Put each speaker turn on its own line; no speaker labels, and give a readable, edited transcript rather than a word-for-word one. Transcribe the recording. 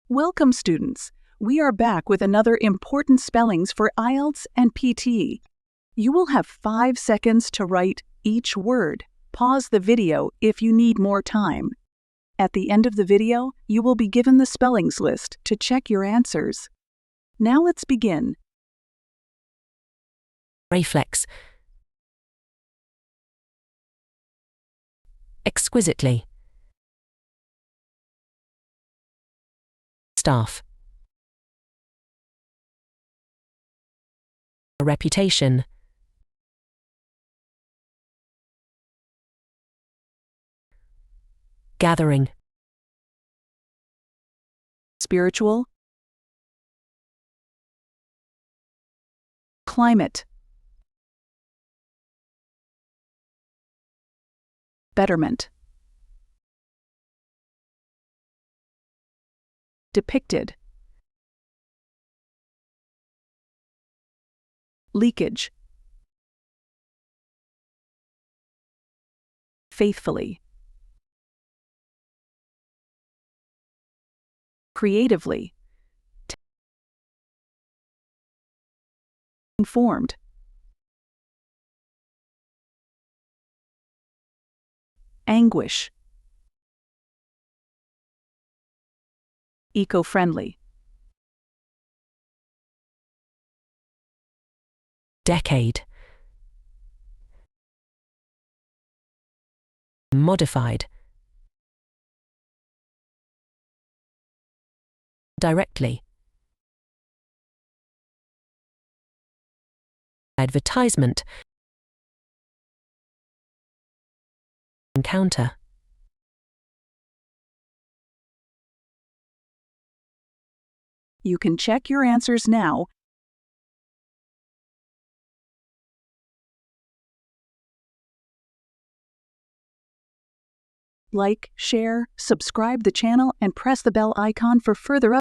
Welcome, students. We are back with another important spellings for IELTS and PTE. You will have 5 seconds to write each word. Pause the video if you need more time. At the end of the video, you will be given the spellings list to check your answers. Now let's begin.
Reflex. Exquisitely. Staff. A reputation. Gathering.
Spiritual. Climate. Betterment. Depicted. Leakage. Faithfully. Creatively. Informed. Anguish. Eco-friendly.
Decade. Modified. Directly. Advertisement. Encounter.
You can check your answers now. Like, share, subscribe the channel, and press the bell icon for further updates.